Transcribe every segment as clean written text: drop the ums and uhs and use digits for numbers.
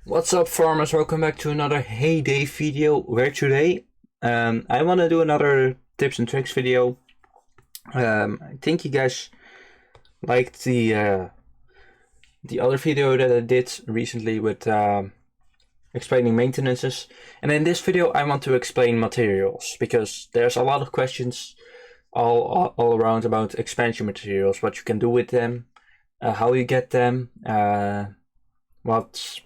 What's up, farmers? Welcome back to another heyday video. Where today I want to do another tips and tricks video. I think you guys liked the other video that I did recently with explaining maintenances, and in this video I want to explain materials because there's a lot of questions all around about expansion materials, what you can do with them, how you get them, what's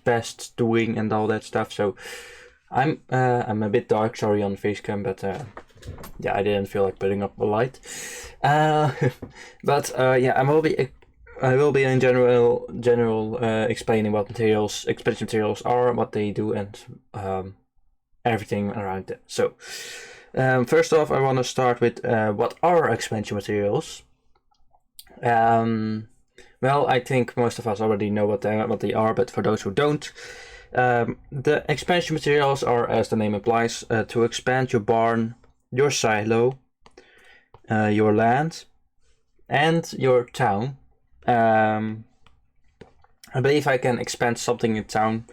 best doing and all that stuff. So I'm a bit dark, sorry on the face cam, but yeah, I didn't feel like putting up a light. But yeah, I will be in general explaining what expansion materials are, what they do, and everything around it. So first off, I want to start with what are expansion materials. Well, I think most of us already know what they are, but for those who don't, the expansion materials are, as the name implies, to expand your barn, your silo, your land, and your town. I believe I can expand something in town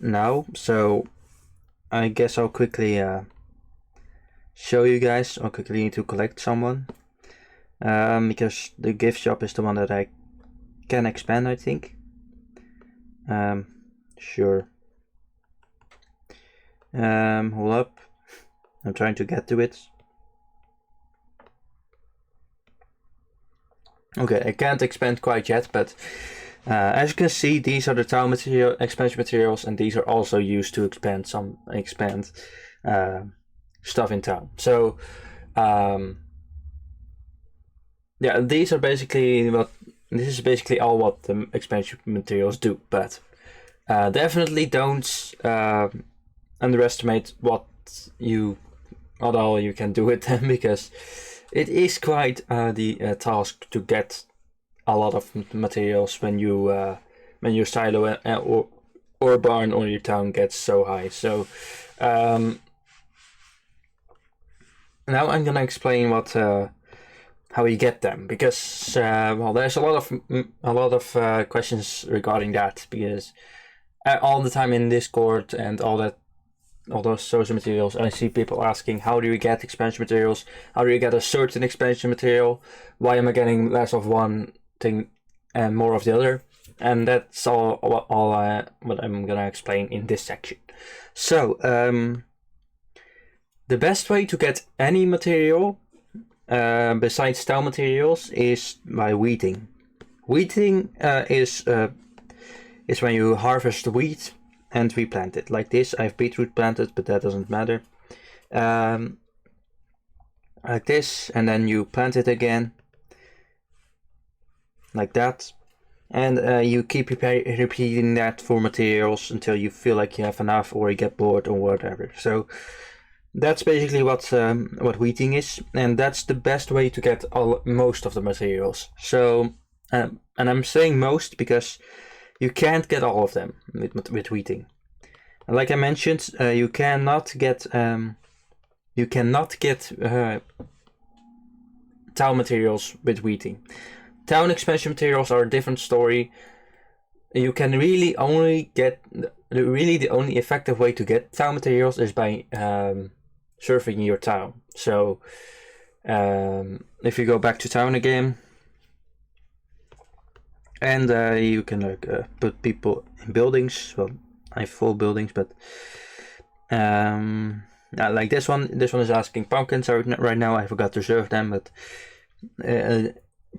now, so I guess I'll quickly show you guys. I'll quickly need to collect someone, because the gift shop is the one that I can expand, I think. Sure. Hold up. I'm trying to get to it. Okay, I can't expand quite yet, but as you can see, these are the town expansion materials, and these are also used to expand stuff in town. So yeah, these are basically this is basically all what the expansion materials do, but definitely don't underestimate what all you can do with them, because it is quite the task to get a lot of materials when your silo or barn or your town gets so high. So now I'm gonna explain how you get them, because well, there's a lot of questions regarding that, because all the time in Discord and all those social materials, I see people asking, how do you get expansion materials? How do you get a certain expansion material? Why am I getting less of one thing and more of the other? And that's all what I'm gonna explain in this section. So the best way to get any material besides town materials is by weeding. Weeding is when you harvest wheat and replant it, like this. I have beetroot planted, but that doesn't matter. Like this, and then you plant it again, like that, and you keep repeating that for materials until you feel like you have enough, or you get bored, or whatever. So that's basically what weeding is, and that's the best way to get most of the materials. So and I'm saying most because you can't get all of them with weeding. And like I mentioned, you cannot get town materials with weeding. Town expansion materials are a different story. You can really only get the only effective way to get town materials is by surfing your town. So if you go back to town again, and you can put people in buildings. Well, I have full buildings, but like this one is asking pumpkins. So right now I forgot to serve them, but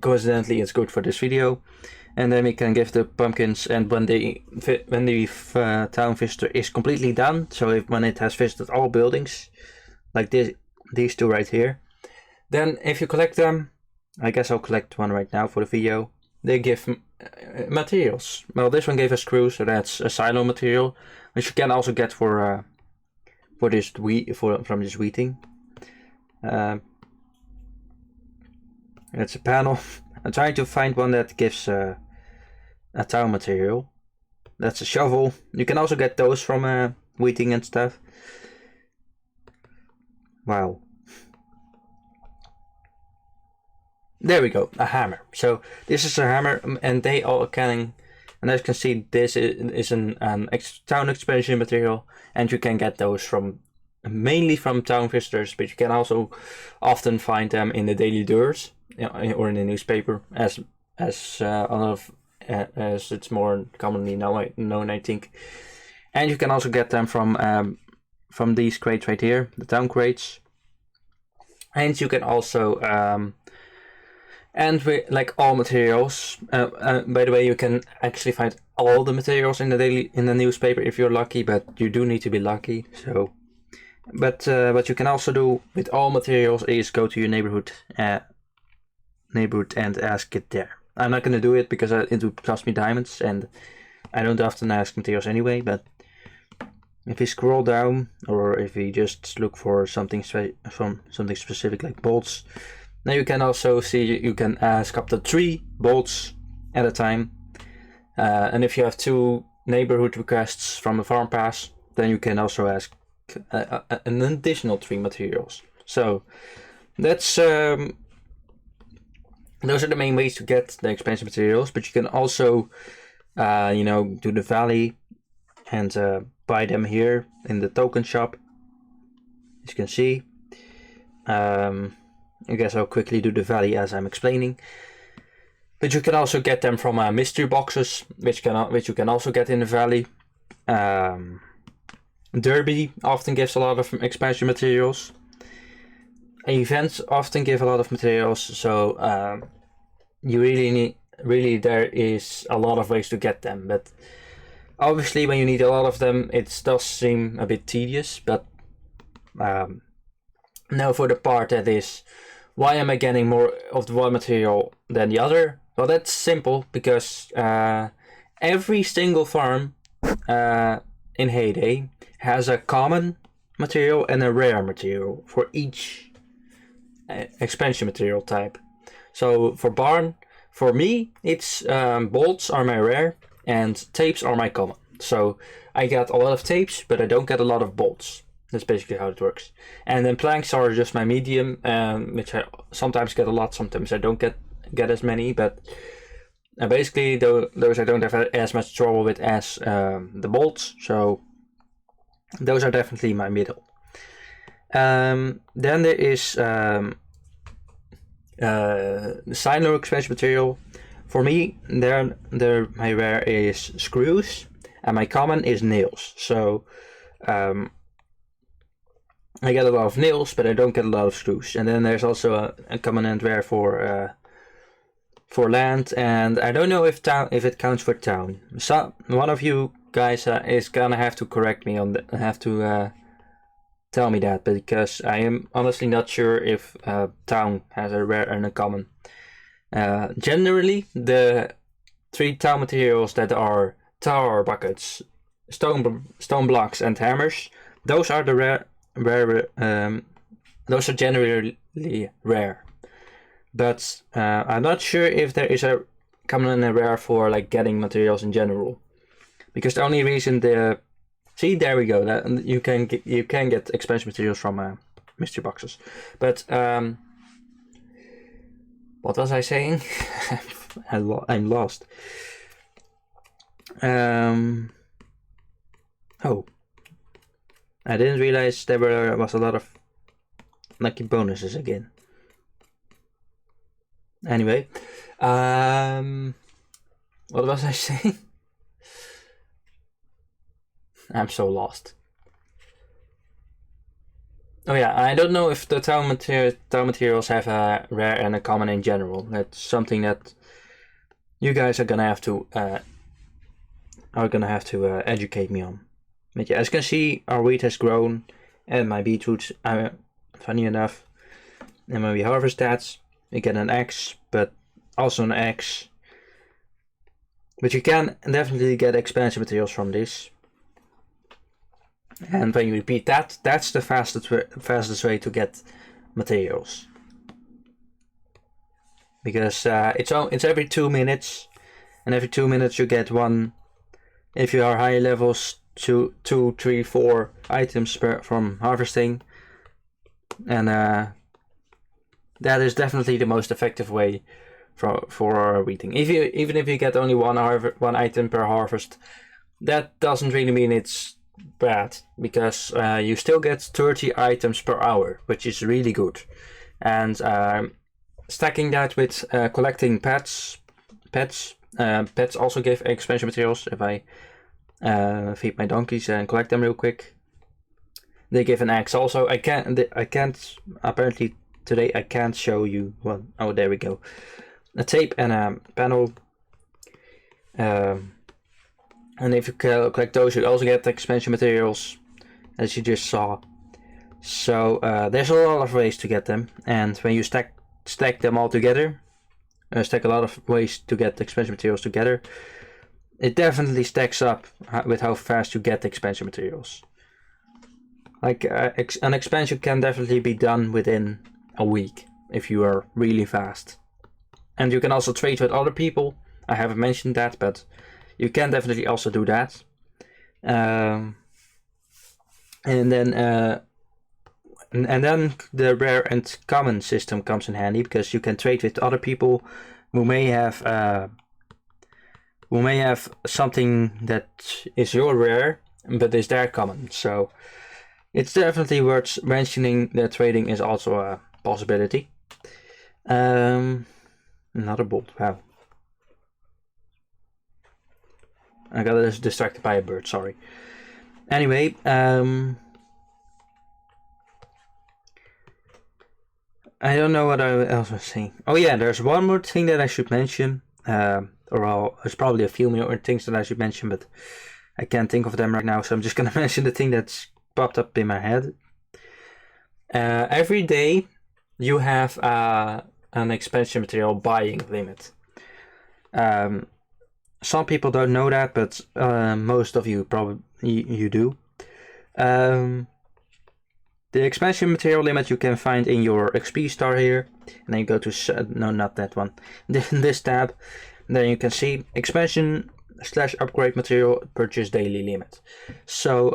coincidentally it's good for this video. And then we can give the pumpkins, and when the town visitor is completely done, so when it has visited all buildings, like these two right here, then if you collect them, I guess I'll collect one right now for the video, they give materials. Well, this one gave us screws, so that's a silo material, which you can also get from this weeding. It's a panel. I'm trying to find one that gives a town material. That's a shovel. You can also get those from weeding and stuff. Wow. There we go, a hammer. So this is a hammer, and they all can And as you can see, this is an town expansion material, and you can get those from mainly from town visitors, but you can also often find them in the daily doors or in the newspaper, as it's more commonly known, I think. And you can also get them from these crates right here, the town crates. And you can also and with like all materials. By the way, you can actually find all the materials in the newspaper if you're lucky, but you do need to be lucky. So, but what you can also do with all materials is go to your neighborhood and ask it there. I'm not gonna do it because it would cost me diamonds, and I don't often ask materials anyway. But if you scroll down, or if you just look for something specific like bolts, then you can also see you can ask up to 3 bolts at a time. And if you have 2 neighborhood requests from the farm pass, then you can also ask an additional 3 materials. So that's those are the main ways to get the expansion materials. But you can also do the valley and buy them here in the token shop, as you can see. I guess I'll quickly do the valley as I'm explaining. But you can also get them from mystery boxes, which you can also get in the valley. Derby often gives a lot of expansion materials. Events often give a lot of materials, so you really there is a lot of ways to get them. But obviously, when you need a lot of them, it does seem a bit tedious. But now for the part that is, why am I getting more of the one material than the other? Well, that's simple, because every single farm in Heyday has a common material and a rare material for each expansion material type. So for barn, for me, it's bolts are my rare and tapes are my common. So I get a lot of tapes, but I don't get a lot of bolts. That's basically how it works. And then planks are just my medium, which I sometimes get a lot, sometimes I don't get as many. But basically, those I don't have as much trouble with as the bolts. So those are definitely my middle. Then there is the silo expansion material. For me, my rare is screws, and my common is nails. So I get a lot of nails, but I don't get a lot of screws. And then there's also a common and rare for land, and I don't know if it counts for town. So one of you guys is gonna have to correct me on that. Have to tell me that, because I am honestly not sure if town has a rare and a common. Generally, the 3 town materials that are tower buckets, stone blocks, and hammers, those are the rare. Those are generally rare, but I'm not sure if there is a common and a rare for like getting materials in general, because the only reason see, there we go, that you can get expansion materials from mystery boxes. But what was I saying? I'm lost. Oh, I didn't realize there was a lot of lucky bonuses again. Anyway, what was I saying? I'm so lost. Oh yeah, I don't know if the town materials have a rare and a common in general. That's something that you guys are gonna have to educate me on. But yeah, as you can see, our wheat has grown, and my beetroots, funny enough, and when we harvest that, we get an X, but also an X. But you can definitely get expansion materials from this. And when you repeat that, that's the fastest way to get materials. Because it's every 2 minutes, and every 2 minutes you get one. If you are higher levels, 2, 3, 4 items from harvesting, and that is definitely the most effective way for wheating. Even if you get only one item per harvest, that doesn't really mean it's bad, because you still get 30 items per hour, which is really good. And stacking that with collecting pets also give expansion materials. If I feed my donkeys and collect them real quick, they give an axe also. I can't apparently today I can't show you one. Oh, there we go. A tape and a panel. And if you collect those, you also get expansion materials, as you just saw. So there's a lot of ways to get them, and when you stack them all together, stack a lot of ways to get expansion materials together, it definitely stacks up with how fast you get expansion materials. Like an expansion can definitely be done within a week if you are really fast. And you can also trade with other people. I haven't mentioned that, but you can definitely also do that. And then the rare and common system comes in handy, because you can trade with other people who may have something that is your rare but is their common. So it's definitely worth mentioning that trading is also a possibility. Another bolt. Wow. I got distracted by a bird, sorry. Anyway, I don't know what I else was saying. Oh yeah, there's one more thing that I should mention. There's probably a few more things that I should mention, but I can't think of them right now, so I'm just gonna mention the thing that's popped up in my head. Every day you have an expansion material buying limit. Some people don't know that, but most of you probably you do. The expansion material limit you can find in your XP star here, and then you go to no, not that one. This tab. Then you can see expansion/upgrade material purchase daily limit. So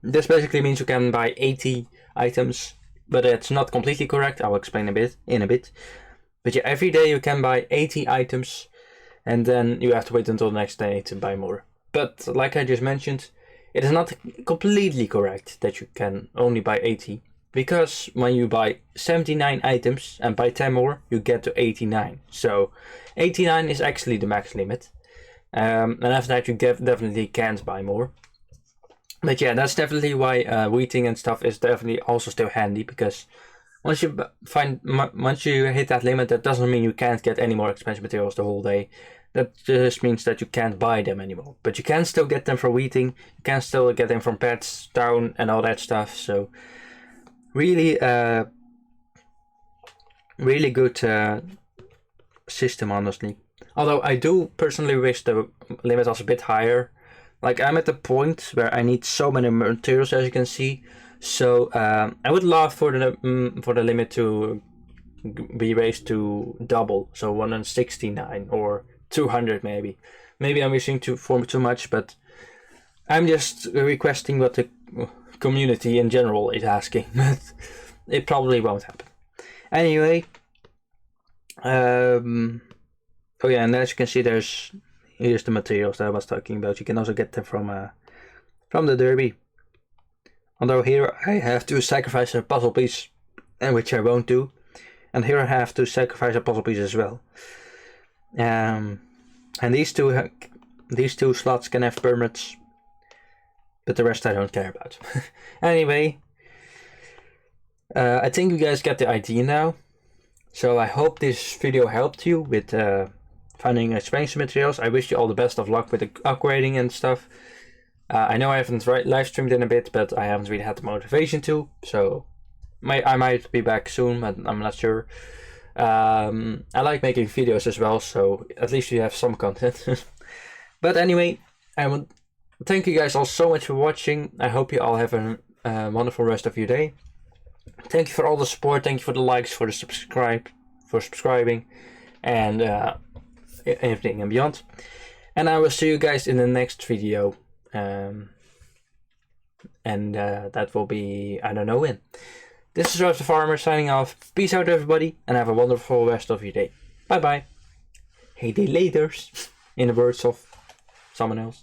this basically means you can buy 80 items, but it's not completely correct. I'll explain in a bit. But yeah, every day you can buy 80 items. And then you have to wait until the next day to buy more. But like I just mentioned, it is not completely correct that you can only buy 80. Because when you buy 79 items and buy 10 more, you get to 89. So 89 is actually the max limit. And after that you definitely can't buy more. But yeah, that's definitely why wheating and stuff is definitely also still handy. Because once you hit that limit, that doesn't mean you can't get any more expansion materials the whole day. That just means that you can't buy them anymore. But you can still get them for wheating. You can still get them from pets, town, and all that stuff. So really, really good system, honestly. Although I do personally wish the limit was a bit higher. Like, I'm at the point where I need so many materials, as you can see. So I would love for the limit to be raised to double, so 169 or 200 maybe. Maybe I'm wishing for too much, but I'm just requesting what the community in general is asking. But it probably won't happen. Anyway, oh yeah, and as you can see, here's the materials that I was talking about. You can also get them from the derby. Although here I have to sacrifice a puzzle piece, which I won't do. And here I have to sacrifice a puzzle piece as well. And these two slots can have permits, but the rest I don't care about. Anyway, I think you guys get the idea now. So I hope this video helped you with finding expansion materials. I wish you all the best of luck with the upgrading and stuff. I know I haven't live streamed in a bit, but I haven't really had the motivation to, so I might be back soon, but I'm not sure. I like making videos as well, so at least you have some content. But anyway, I would thank you guys all so much for watching. I hope you all have a wonderful rest of your day. Thank you for all the support. Thank you for the likes, for subscribing, and everything and beyond. And I will see you guys in the next video. That will be, I don't know when. This is Rose the Farmer signing off. Peace out everybody, and have a wonderful rest of your day. Bye bye. Hey day laters, in the words of someone else.